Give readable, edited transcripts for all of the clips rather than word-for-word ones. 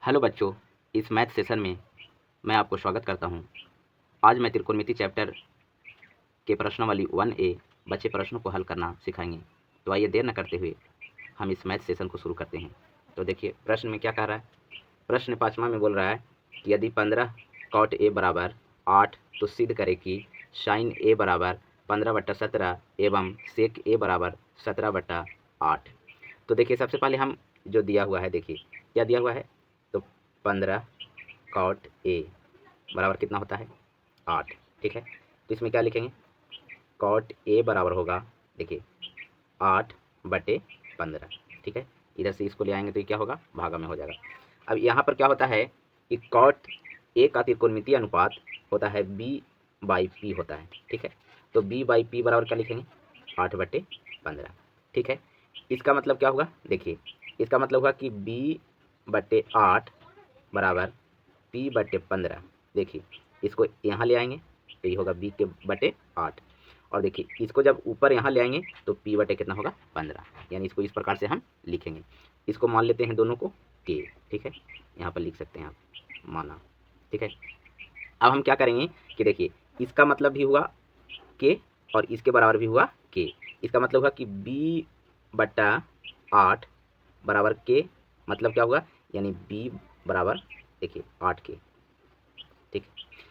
Hello बच्चों, इस math session में मैं आपको स्वागत करता हूं। आज मैं त्रिकोणमिति चैप्टर के प्रश्नावली 1A बचे प्रश्नों को हल करना सिखाएंगे। तो आइए देर न करते हुए हम इस मैथ सेशन को शुरू करते हैं। तो देखिए प्रश्न में क्या कह रहा है। प्रश्न 5वां में बोल रहा है कि यदि 15 cot A बराबर 8 तो सिद्ध करे कि sin A बराबर 15/17 एवं sec A बराबर 17/8। तो देखिए सबसे पहले हम जो दिया हुआ है, देखिए क्या दिया हुआ है। तो 15 cot A बराबर कितना होता है 8। ठीक है, तो इसमें क्या लिखेंगे, cot A बराबर होगा, देखिए 8/15। ठीक है, इधर से इसको ले आएंगे तो ये क्या होगा, भागा में हो जाएगा। अब यहाँ पर क्या होता है कि cot A का त्रिकोणमितीय अनुपात होता है B/P होता है। ठीक है, तो B/P बराबर क्या लिखेंगे 8/15। ठीक है, इसका मतलब क्या होगा, देखिए इसका मतलब होगा कि B/8 बराबर P/15। देखिए इसको यहाँ ले आएंगे तो ये होगा B/8, और देखिए इसको जब ऊपर यहाँ ले आएंगे तो P/ कितना होगा 15। यानी इसको इस प्रकार से हम लिखेंगे। इसको मान लेते हैं दोनों को K। ठीक है, यहाँ पर लिख सकते हैं आप माना। ठीक है, अब हम क्या करेंगे कि देखिए इसका मतलब भी हुआ K और इसके बराबर भी हुआ K। इसका मतलब हुआ कि B/8 बराबर K, मतलब क्या होगा, यानी B बराबर देखिए 8K। ठीक है,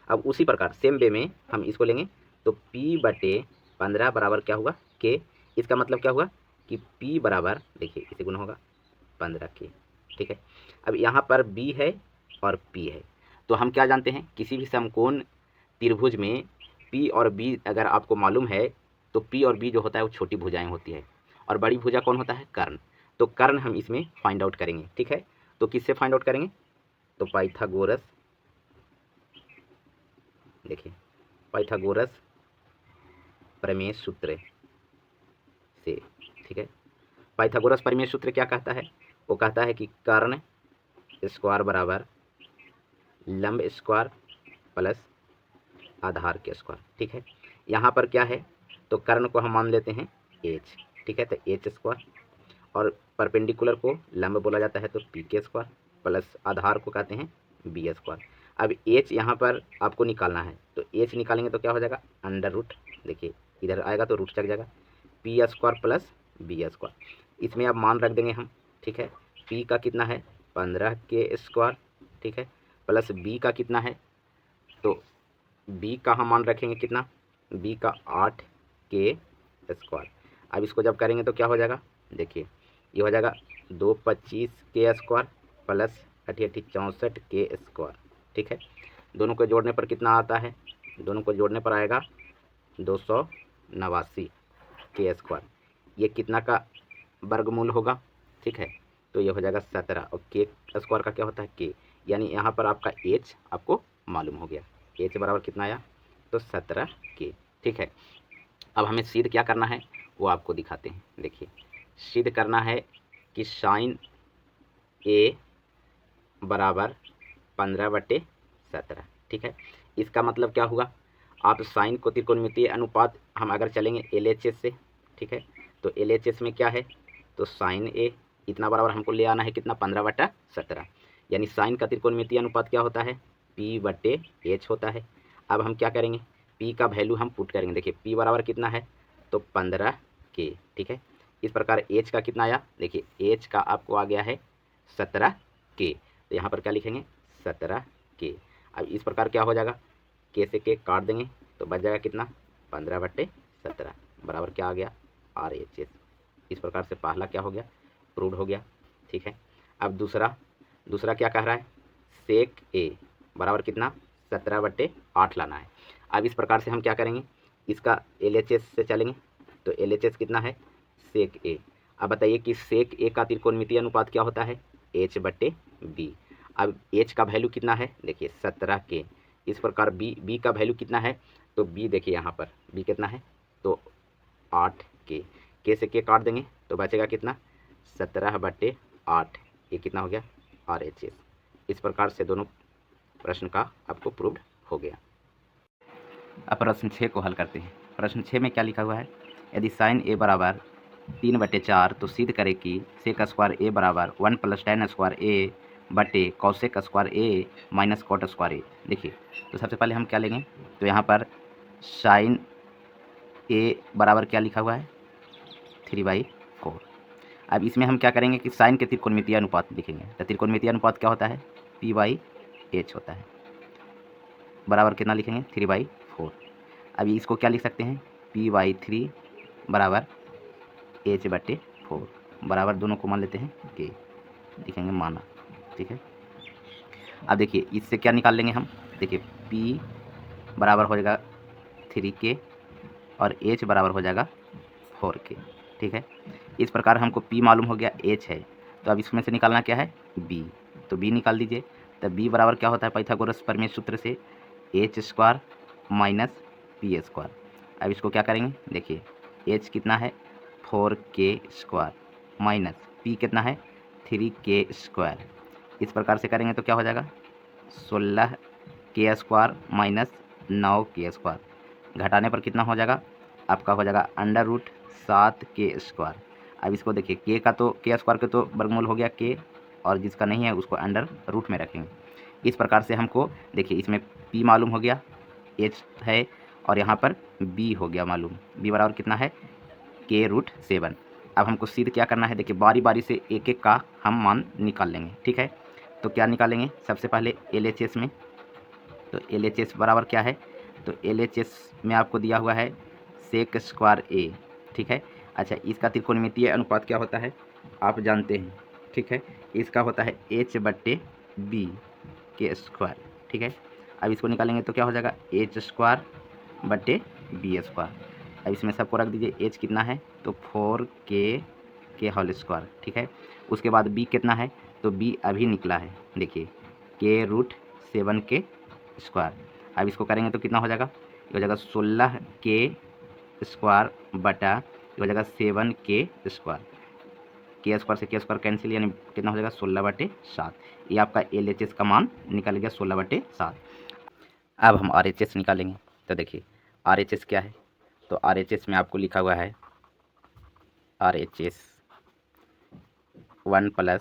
अब उसी प्रकार सेम वे में हम इसको लेंगे तो P/15 बराबर क्या हुआ K। इसका मतलब क्या हुआ कि P बराबर देखिए इसे गुना होगा 15K। ठीक है, अब यहाँ पर B है और P है, तो हम क्या जानते हैं, किसी भी समकोण त्रिभुज में P और B अगर आपको मालूम है तो P और B जो होता है वो छोटी भुजाएं होती है और बड़ी भुजा कौन होता है, कर्ण। तो कर्ण हम इसमें फाइंड आउट करेंगे। ठीक है, तो किससे फाइंड आउट करेंगे, तो पाइथागोरस, देखिए पाइथागोरस प्रमेय सूत्र से। ठीक है, पाइथागोरस प्रमेय सूत्र क्या कहता है, वो कहता है कि कर्ण स्क्वायर बराबर लंब स्क्वायर प्लस आधार के स्क्वायर। ठीक है, यहाँ पर क्या है, तो कर्ण को हम मान लेते हैं h। ठीक है, तो h स्क्वायर, और परपेंडिकुलर को लंब बोला जाता है तो पी के स्क्वायर, प्लस आधार को कहते हैं बी स्क्वायर। अब h यहाँ पर आपको निकालना है, तो h निकालेंगे तो क्या हो जाएगा अंडर रूट, देखिए इधर आएगा तो रूट चल जाएगा, P square plus B square. इसमें अब मान रख देंगे हम। ठीक है, p का कितना है 15K स्क्वायर। ठीक है, प्लस b का कितना है, तो b का हम मान रखेंगे कितना, b का 8K स्क्वायर। अब इसको जब करेंगे तो क्या हो जाएगा, देखिए ये हो जाएगा 225K square plus 64K square. ठीक है, दोनों को जोड़ने पर कितना आता है, दोनों को जोड़ने पर आएगा 289K स्क्वायर। ये कितना का वर्गमूल होगा, ठीक है, तो ये हो जाएगा 17, और K स्क्वायर का क्या होता है K, यानी यहाँ पर आपका H आपको मालूम हो गया। H बराबर कितना आया, तो 17K। ठीक है, अब हमें सिद्ध क्या करना है वो आपको दिखाते हैं। देखिए सिद्ध करना है कि साइन A बराबर 15/17। ठीक है, इसका मतलब क्या हुआ, आप साइन को त्रिकोणमितीय अनुपात हम अगर चलेंगे LHS से। ठीक है, तो LHS में क्या है, तो साइन A इतना बराबर हमको ले आना है कितना 15/17, यानी साइन का त्रिकोणमितीय अनुपात क्या होता है P/H होता है। अब हम क्या करेंगे, P का वैल्यू हम पुट करेंगे। देखिए P बराबर कितना है, तो 15K। ठीक है, इस प्रकार H का कितना आया, देखिए H का आपको आ गया है 17K, तो यहाँ पर क्या लिखेंगे 17K। अब इस प्रकार क्या हो जाएगा, K से K काट देंगे तो बच जाएगा कितना 15/17 बराबर क्या आ गया RHS। इस प्रकार से पहला क्या हो गया, प्रूव हो गया। ठीक है, अब दूसरा क्या कह रहा है, सेक A बराबर कितना 17/8 लाना है। अब इस प्रकार से हम क्या करेंगे, इसका LHS से चलेंगे, तो LHS कितना है सेक A। अब बताइए कि सेक A का त्रिकोणमितीय अनुपात क्या होता है H/B। अब H का वैल्यू कितना है, देखिए 17K। इस प्रकार B का वैल्यू कितना है, तो B देखिए यहाँ पर B कितना है, तो 8K। K से K काट देंगे तो बचेगा कितना 17/8, ये कितना हो गया RHS। इस प्रकार से दोनों प्रश्न का आपको प्रूव्ड हो गया। अब प्रश्न 6 को हल करते हैं। प्रश्न 6 में क्या लिखा हुआ है, यदि साइन A बराबर 3/4 तो सिद्ध करें कि सेक स्क्वायर A बराबर 1 + tan स्क्वायर A बटे कॉसेक स्क्वायर ए माइनस कॉट स्क्वायर ए। देखिए तो सबसे पहले हम क्या लेंगे, तो यहाँ पर साइन ए बराबर क्या लिखा हुआ है 3/4। अब इसमें हम क्या करेंगे कि साइन के त्रिकोणमितीय अनुपात लिखेंगे। तो त्रिकोणमितीय अनुपात क्या होता है P/H होता है, बराबर कितना लिखेंगे 3/4। अभी इसको क्या लिख सकते हैं P/3 बराबर H/4 बराबर दोनों को मान लेते हैं के, लिखेंगे माना, ठीक है। अब देखिए इससे क्या निकाल लेंगे हम, देखिए P बराबर हो जाएगा 3K और H बराबर हो जाएगा 4K, ठीक है। इस प्रकार हमको P मालूम हो गया, H है, तो अब इसमें से निकालना क्या है B, तो B निकाल दीजिए। तो B बराबर क्या होता है पाइथागोरस प्रमेय सूत्र से H² माइनस P²। अब इसको क्या करेंगे, देखिए H कितना है 4K² माइनस P कितना है 3K²। इस प्रकार से करेंगे तो क्या हो जाएगा 16K² माइनस 9K², घटाने पर कितना हो जाएगा आपका हो जाएगा √7K²। अब इसको देखिए के का तो K² के तो वर्गमूल हो गया K, और जिसका नहीं है उसको अंडर रूट में रखेंगे। इस प्रकार से हमको देखिए इसमें P मालूम हो गया, H है, और यहाँ पर B हो गया मालूम। B बराबर कितना है K√7। अब हमको सिद्ध क्या करना है, देखिए बारी बारी से एक एक का हम मान निकाल लेंगे, ठीक है। तो क्या निकालेंगे, सबसे पहले LHS में, तो LHS बराबर क्या है, तो LHS में आपको दिया हुआ है sec² A, ठीक है। अच्छा इसका त्रिकोणमितीय अनुपात क्या होता है आप जानते हैं, ठीक है, इसका होता है H/B², ठीक है। अब इसको निकालेंगे तो क्या हो जाएगा H²/B²। अब इसमें सबको रख दीजिए, H कितना है तो 4K², ठीक है। उसके बाद B कितना है, तो B अभी निकला है, देखिए K√7K²। अब इसको करेंगे तो कितना हो जाएगा, ये हो जाएगा 16K² बटा ये हो जाएगा 7K²। K² से K² कैंसिल, यानी कितना हो जाएगा 16/7। ये आपका LHS का मान निकल गया 16/7। अब हम RHS निकालेंगे। तो देखिए RHS क्या है, तो RHS में आपको लिखा हुआ है RHS 1 +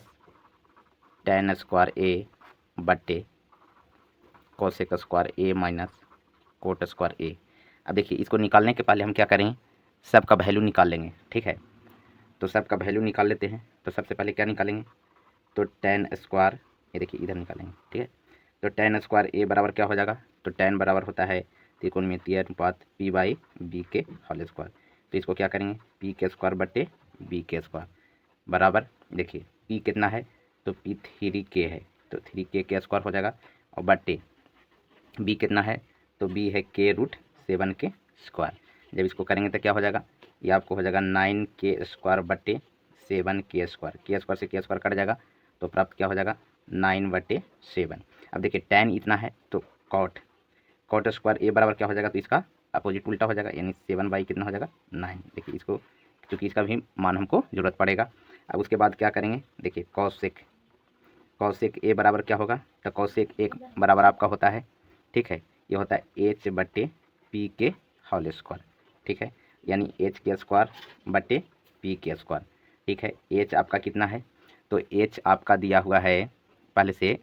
tan² A बटे cosec² A minus cot² A। अब देखिए इसको निकालने के पहले हम क्या करेंगे, सबका वैल्यू निकाल लेंगे, ठीक है। तो सबका वैल्यू निकाल लेते हैं। तो सबसे पहले क्या निकालेंगे, तो tan², ये देखिए इधर निकालेंगे, ठीक है। तो tan² A बराबर क्या हो जाएगा, तो tan बराबर होता है त्रिकोणमितीय अनुपात P/B²। तो इसको क्या करेंगे P² बटे B² बराबर, देखिए P कितना है तो P 3K है, तो 3K² हो जाएगा, और बटे B कितना है तो B है K√7K²। जब इसको करेंगे तो क्या हो जाएगा, ये आपको हो जाएगा 9K² बटे 7K²। K² से K² कट जाएगा तो प्राप्त क्या हो जाएगा 9/7। अब देखिए tan इतना है तो cot² A बराबर क्या हो जाएगा, तो इसका अपोजिट उल्टा हो जाएगा, यानी 7 कितना हो जाएगा 9। देखिए इसको, क्योंकि इसका भी मान हमको ज़रूरत पड़ेगा। अब उसके बाद क्या करेंगे, देखिए cosec A बराबर क्या होगा, तो cosec A बराबर आपका होता है, ठीक है, ये होता है H/P², ठीक है, यानी H² बटे P², ठीक है। H आपका कितना है, तो H आपका दिया हुआ है पहले से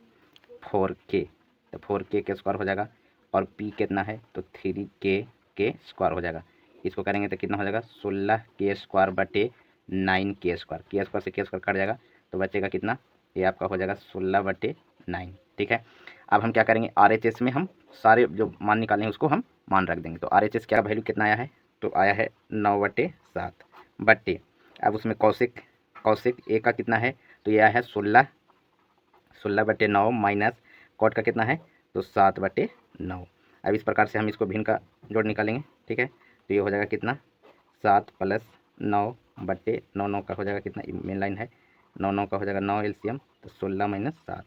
4K, तो 4K² हो जाएगा, और P कितना है तो 3K² हो जाएगा। इसको करेंगे तो कितना हो जाएगा 16K² बटे 9K²। K² से K² कट जाएगा तो बचेगा कितना, ये आपका हो जाएगा 16/9, ठीक है। अब हम क्या करेंगे RHS में हम सारे जो मान निकालेंगे उसको हम मान रख देंगे। तो RHS क्या वैल्यू कितना आया है, तो आया है 9/7 बटे, अब उसमें कौशिक A का कितना है, तो ये आया है 16/9 माइनस कॉट का कितना है तो 7/9। अब इस प्रकार से हम इसको भिन्न का जोड़ निकालेंगे, ठीक है। तो ये हो जाएगा कितना 7 + 9/9, 9 का हो जाएगा कितना, मेन लाइन है 9 का हो जाएगा 9 LCM, तो 16 - 7,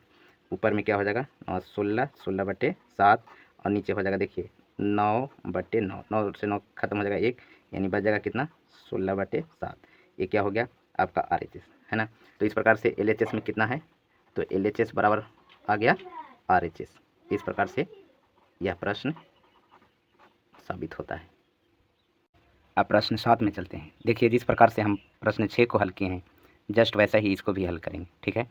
ऊपर में क्या हो जाएगा 16/7, और नीचे हो जाएगा देखिए 9/9, 9 से 9 खत्म हो जाएगा 1, यानी बच जाएगा कितना 16/7। ये क्या हो गया आपका RHS, है ना। तो इस प्रकार से LHS में कितना है, तो LHS बराबर आ गया RHS। इस प्रकार से यह प्रश्न साबित होता है। अब प्रश्न 7 में चलते हैं। देखिए जिस प्रकार से हम प्रश्न 6 को हल किए हैं जस्ट वैसा ही इसको भी हल करेंगे, ठीक है।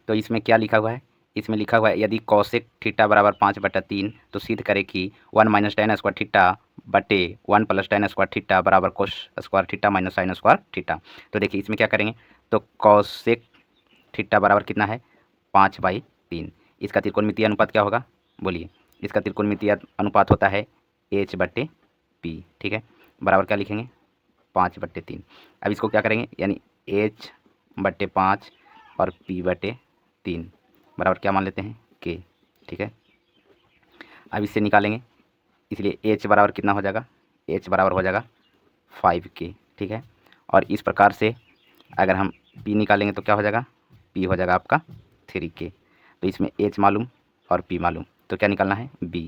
तो इसमें क्या लिखा हुआ है, इसमें लिखा हुआ है यदि कॉसेक थीटा बराबर 5/3 तो सिद्ध करे कि 1 माइनस टेन स्क्वायर थीटा बटे 1 प्लस टेन स्क्वायर थीटा बराबर cos square theta minus sine square theta. तो देखिए इसमें क्या करेंगे, तो कॉसेक थीटा बराबर कितना है 5/3, इसका त्रिकोणमितीय अनुपात क्या होगा, बोलिए। इसका त्रिकोणमितीय अनुपात होता है H/P, ठीक है, बराबर क्या लिखेंगे 5/3। अब इसको क्या करेंगे, यानी H/5 और P/3 बराबर क्या मान लेते हैं K, ठीक है। अब इससे निकालेंगे, इसलिए H बराबर कितना हो जाएगा, H बराबर हो जाएगा 5K, ठीक है। और इस प्रकार से अगर हम P निकालेंगे तो क्या हो जाएगा, P हो जाएगा आपका 3K। तो इसमें H मालूम और P मालूम, तो क्या निकालना है B।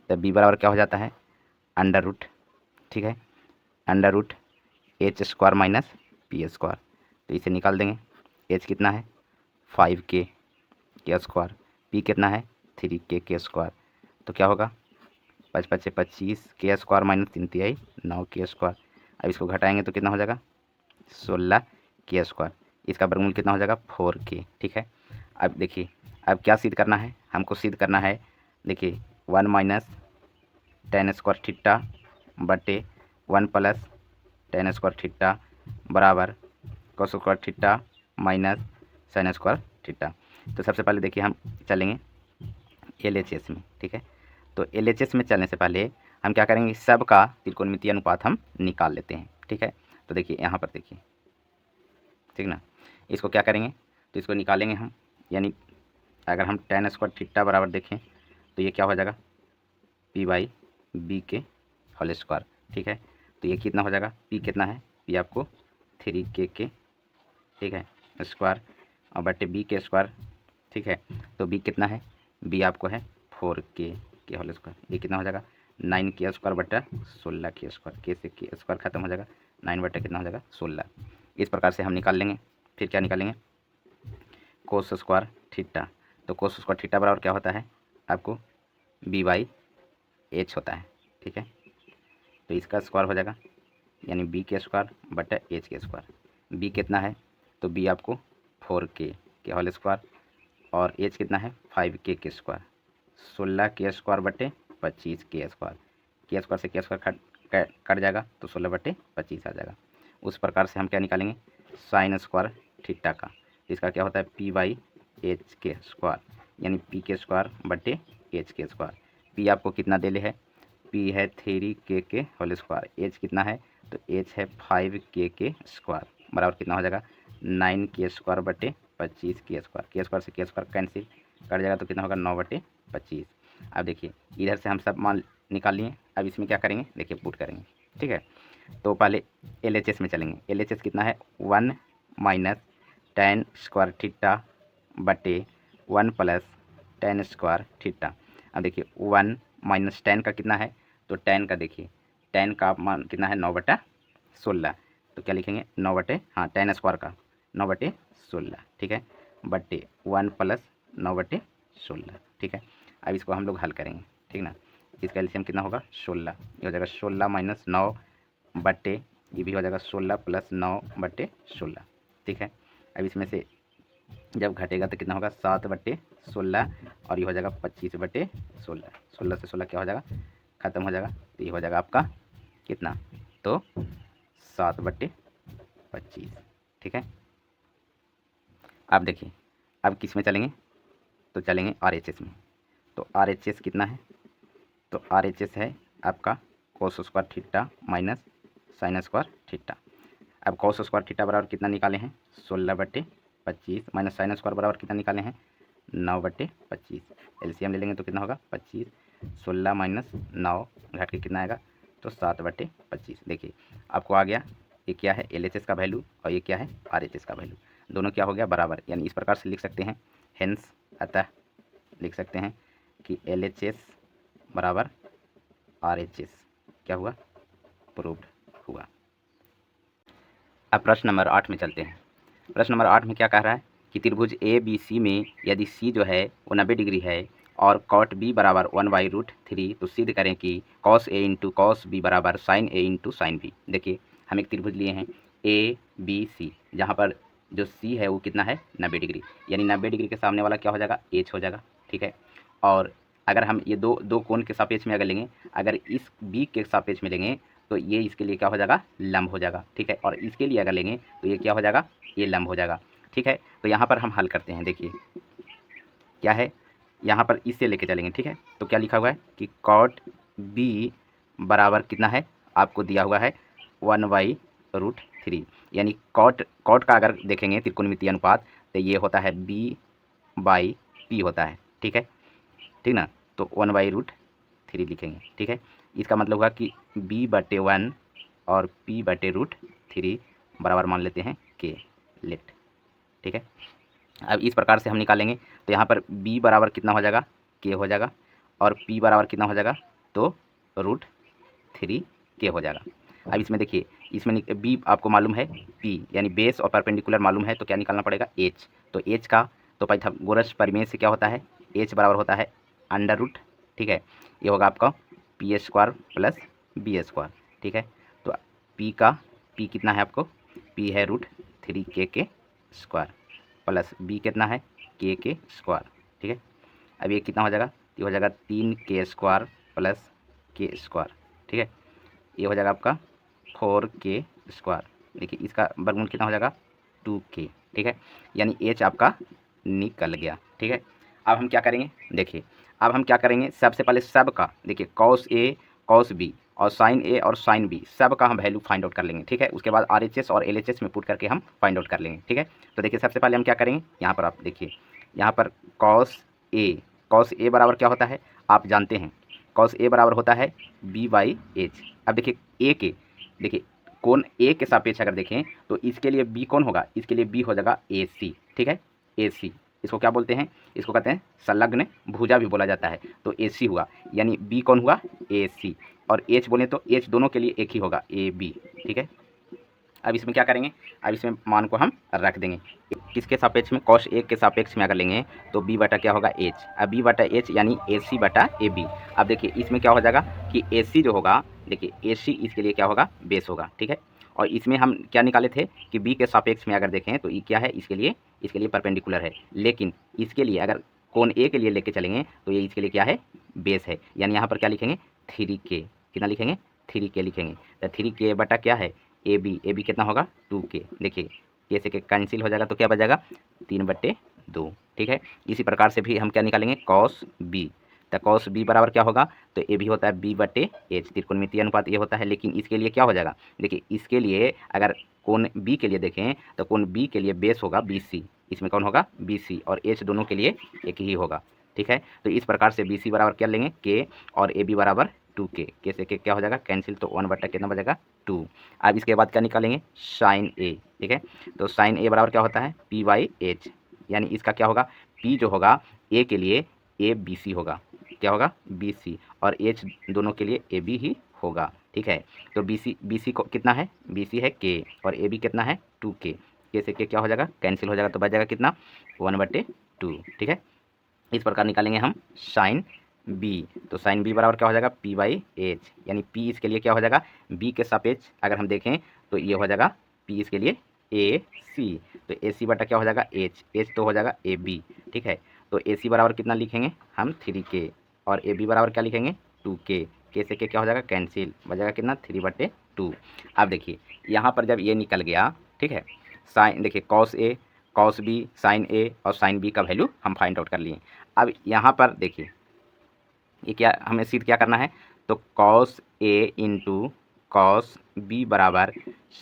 तो B बराबर क्या हो जाता है अंडर रूट, ठीक है, under root H² minus P²। तो इसे निकाल देंगे, H कितना है 5K के स्क्वायर, P कितना है 3K के स्क्वायर। तो क्या होगा 5 5 25 के स्क्वायर माइनस 3 3 9 के स्क्वायर। अब इसको घटाएंगे तो कितना हो जाएगा 16 के स्क्वायर। इसका वर्गमूल कितना हो जाएगा 4K, ठीक है। अब देखिए अब क्या सिद्ध करना है, हमको सिद्ध करना है, देखिए 1 माइनस टेन स्क्वायर थीटा बटे 1 प्लस टेन स्क्वायर थीटा बराबर cos square theta minus sine square theta. तो सबसे पहले देखिए हम चलेंगे LHS में, ठीक है। तो LHS में चलने से पहले हम क्या करेंगे, सब का त्रिकोणमितीय अनुपात हम निकाल लेते हैं, ठीक है। तो देखिए यहाँ पर देखिए, ठीक ना, इसको क्या करेंगे, तो इसको निकालेंगे हम, यानी अगर हम टेन स्क्वायर थीटा बराबर देखें तो ये क्या हो जाएगा P/B के होल स्क्वायर, ठीक है। तो ये कितना हो जाएगा, P कितना है, P आपको 3K के, ठीक है, स्क्वायर और बटे B के स्क्वायर, ठीक है। तो B कितना है, B आपको है 4K के होल स्क्वायर। ये कितना हो जाएगा 9K स्क्वायर बटा 16K स्क्वायर, K से K स्क्वायर खत्म हो जाएगा, 9 बटा कितना हो जाएगा 16। इस प्रकार से हम निकाल लेंगे। फिर क्या निकालेंगे कोस स्क्वायर थीटा। तो कोस स्क्वायर थीटा बराबर क्या होता है आपको B/H होता है, ठीक है। तो इसका स्क्वायर हो जाएगा, यानी B के स्क्वायर बटा H के स्क्वायर। B कितना है, तो B आपको 4K के होल स्क्वायर और H कितना है 5K के स्क्वायर, 16K स्क्वायर बटे 25K स्क्वायर। K स्क्वायर से K स्क्वायर कट जाएगा तो 16/25 आ जाएगा। उस प्रकार से हम क्या निकालेंगे साइन स्क्वायर थीटा का। इसका क्या होता है P/H के स्क्वायर, यानी P के स्क्वायर बटे H के स्क्वायर। P आपको कितना दे ले है, P है 3K के होल स्क्वायर, H कितना है, तो H है 5K के स्क्वायर बराबर कितना हो जाएगा 9K स्क्वायर बटे 25K स्क्वायर। K स्क्वायर से K स्क्वायर कैंसिल कट जाएगा तो कितना होगा 9/25। अब देखिए इधर से हम सब मान निकाल लिए। अब इसमें क्या करेंगे, देखिए पुट करेंगे, ठीक है। तो पहले LHS में चलेंगे। LHS कितना है 1 माइनस टेन स्क्वायर थीटा बटे 1 प्लस टेन स्क्वायर थीटा। अब देखिए 1 माइनस टेन का कितना है, तो टेन का देखिए टेन का मान कितना है 9/16। तो क्या लिखेंगे 9 हाँ टेन स्क्वायर का 9/16, ठीक है, बटे 1 प्लस 9/16, ठीक है। अब इसको हम लोग हल करेंगे, ठीक ना। इसका एलसीएम कितना होगा 16, ये हो जाएगा 16 माइनस 9 बटे ये भी हो जाएगा 16 प्लस 9/16, ठीक है। अब इसमें से जब घटेगा तो कितना होगा 7/16 और ये हो जाएगा 25/16। 16 से 16 क्या हो जाएगा ख़त्म हो जाएगा, तो ये हो जाएगा आपका कितना, तो 7/25, ठीक है। अब देखिए अब किस में चलेंगे, तो चलेंगे RHS में। तो RHS कितना है, तो RHS है आपका cos square theta minus sine square theta. अब कोस स्क्वायर थीटा बराबर कितना निकाले हैं 16/25 माइनस साइन स्क्वायर बराबर कितना निकाले हैं 9/25। एलसीएम ले लेंगे तो कितना होगा 25, 16 माइनस 9 घट के कितना आएगा, तो 7/25। देखिए आपको आ गया, ये क्या है LHS का वैल्यू और ये क्या है RHS का वैल्यू, दोनों क्या हो गया बराबर। यानी इस प्रकार से लिख सकते हैं, हेंस अतः लिख सकते हैं कि LHS बराबर RHS क्या हुआ प्रूव्ड हुआ। अब प्रश्न नंबर 8 में चलते हैं। प्रश्न नंबर 8 में क्या कह रहा है कि त्रिभुज ABC में यदि C जो है वो 90 डिग्री है और कॉट B बराबर 1/√3 तो सिद्ध करें कि cos A into cos B बराबर sin A into sine B। देखिए हम एक त्रिभुज लिए हैं ABC, जहाँ पर जो सी है वो कितना है 90 डिग्री, यानी 90 डिग्री के सामने वाला क्या हो जाएगा एच हो जाएगा, ठीक है। और अगर हम ये दो दो कोण के सापेक्ष में अगर लेंगे, अगर इस बी के सापेक्ष में लेंगे तो ये इसके लिए क्या हो जाएगा लंब हो जाएगा, ठीक है। और इसके लिए अगर लेंगे तो ये क्या हो जाएगा ये लंब हो जाएगा, ठीक है। तो यहाँ पर हम हल करते हैं, देखिए क्या है, यहाँ पर इससे लेके चलेंगे, ठीक है। तो क्या लिखा हुआ है कि कॉट बी बराबर कितना है, आपको दिया हुआ है 1/√3, यानी कॉट कॉट का अगर देखेंगे त्रिकोणमितीय अनुपात तो ये होता है b/p होता है, ठीक है, ठीक ना। तो 1/√3 लिखेंगे, ठीक है। इसका मतलब हुआ कि b/1 और p/√3 बराबर मान लेते हैं k, लेट, ठीक है। अब इस प्रकार से हम निकालेंगे तो यहाँ पर b बराबर कितना हो जाएगा k हो जाएगा, और p बराबर कितना हो जाएगा तो √3k हो जाएगा। अब इसमें देखिए, इसमें b आपको मालूम है p यानी बेस और परपेंडिकुलर मालूम है, तो क्या निकालना पड़ेगा h। तो h का तो पाइथागोरस परिमेय से क्या होता है h बराबर होता है √, ठीक है। ये होगा आपका p² प्लस b², ठीक है। तो p कितना है आपको, p है √3k² प्लस b कितना है k², ठीक है। अब ये कितना हो जाएगा, ये हो जाएगा 3k² प्लस k², ठीक है। ये हो जाएगा आपका 4k², देखिए इसका वर्गमूल कितना हो जाएगा 2k, ठीक है। यानी h आपका निकल गया, ठीक है। अब हम क्या करेंगे, देखिए अब हम क्या करेंगे, सबसे पहले सब का देखिए cos A cos B और sin A और sin B सब का हम वैल्यू फाइंड आउट कर लेंगे, ठीक है। उसके बाद RHS और LHS में पुट करके हम फाइंड आउट कर लेंगे, ठीक है। तो देखिए सबसे पहले हम क्या करेंगे, यहाँ पर आप देखिए, यहाँ पर cos A बराबर क्या होता है आप जानते हैं, cos A बराबर होता है B/H। अब देखिए A के देखिए कोण A के सापेक्ष अगर देखें तो इसके लिए B कौन होगा, इसके लिए B हो जाएगा AC, ठीक है, AC। इसको क्या बोलते हैं, इसको कहते हैं संलग्न भुजा भी बोला जाता है। तो AC हुआ, यानी B कौन हुआ AC, और H बोले तो H दोनों के लिए एक ही होगा AB, ठीक है। अब इसमें क्या करेंगे, अब इसमें मान को हम रख देंगे, किसके सापेक्ष में cos A के सापेक्ष में अगर लेंगे तो B बटा क्या होगा H, अब B बटा H यानी AC बटा AB। अब देखिए इसमें क्या हो जाएगा कि AC जो होगा, देखिए AC इसके लिए क्या होगा बेस होगा, ठीक है। और इसमें हम क्या निकाले थे कि B के सापेक्ष में अगर देखें तो ये क्या है, इसके लिए परपेंडिकुलर है, लेकिन इसके लिए अगर कोण A के लिए लेके चलेंगे तो ये इसके लिए क्या है बेस है, यानी यहाँ पर क्या लिखेंगे 3k, कितना लिखेंगे 3k लिखेंगे। तो 3k बटा क्या है AB कितना होगा 2k, देखिए k से के कैंसिल हो जाएगा तो क्या बचेगा 3/2, ठीक है। इसी प्रकार से भी हम क्या निकालेंगे cos B, तो cos B बराबर क्या होगा, तो ये भी होता है B/H, त्रिकोणमितीय अनुपात ये होता है, लेकिन इसके लिए क्या हो जाएगा, देखिए इसके लिए अगर कोण B के लिए देखें तो कोण B के लिए बेस होगा BC, इसमें कौन होगा BC, और H दोनों के लिए एक ही होगा, ठीक है। तो इस प्रकार से BC बराबर क्या लेंगे K और AB बराबर 2k, के से के क्या हो जाएगा कैंसिल, तो 1 बटा कितना बचेगा 2। अब इसके बाद क्या निकालेंगे sin A, ठीक है। तो sin A बराबर क्या होता है P/H, यानी इसका क्या होगा P जो होगा A के लिए ABC होगा, क्या होगा BC, और H दोनों के लिए AB ही होगा, ठीक है। तो BC को कितना है, BC है K और AB कितना है 2k, के से के क्या हो जाएगा कैंसिल हो जाएगा तो बच जाएगा कितना 1/2, ठीक है। इस प्रकार निकालेंगे हम साइन B, तो साइन B बराबर क्या हो जाएगा P/H, यानी P इसके लिए क्या हो जाएगा B के सापेक्ष अगर हम देखें तो ये हो जाएगा P इसके लिए AC, तो AC बटा क्या हो जाएगा H तो हो जाएगा AB, ठीक है। तो AC बराबर कितना लिखेंगे हम 3k, और AB बराबर क्या लिखेंगे 2k, k से के क्या हो जाएगा कैंसिल, बचेगा कितना 3/2। अब देखिए यहाँ पर जब ये निकल गया, ठीक है, साइन देखिए cos A cos B sin A और sin B का वैल्यू हम फाइंड आउट कर लिए। अब यहाँ पर देखिए ये क्या हमें सिद्ध क्या करना है, तो cos A into cos B बराबर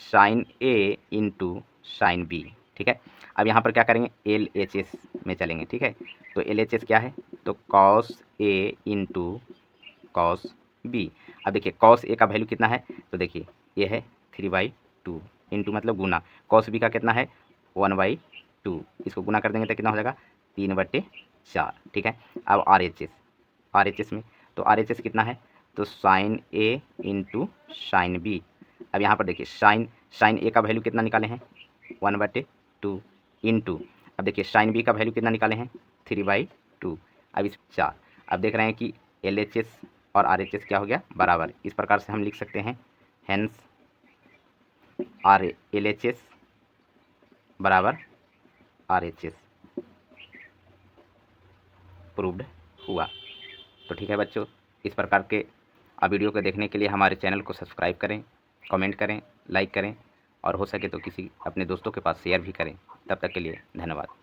sin A into sin B, ठीक है। अब यहाँ पर क्या करेंगे LHS में चलेंगे, ठीक है। तो LHS क्या है, तो cos A into cos B। अब देखिए cos A का वैल्यू कितना है, तो देखिए ये है 3/2, इंटू मतलब गुना, cos B का कितना है 1/2, इसको गुना कर देंगे तो कितना हो जाएगा 3/4, ठीक है। अब RHS में तो RHS कितना है, तो sine A into sine B। अब यहाँ पर देखिए साइन A का वैल्यू कितना निकाले हैं 1/2 इंटू, अब देखिए साइन B का वैल्यू कितना निकाले हैं 3/2, अब इस 4। अब देख रहे हैं कि LHS और RHS क्या हो गया बराबर, इस प्रकार से हम लिख सकते हैं हेंस LHS बराबर RHS प्रूव्ड हुआ। तो ठीक है बच्चों, इस प्रकार के वीडियो को देखने के लिए हमारे चैनल को सब्सक्राइब करें, कमेंट करें, लाइक करें और हो सके तो किसी अपने दोस्तों के पास शेयर भी करें। तब तक के लिए धन्यवाद।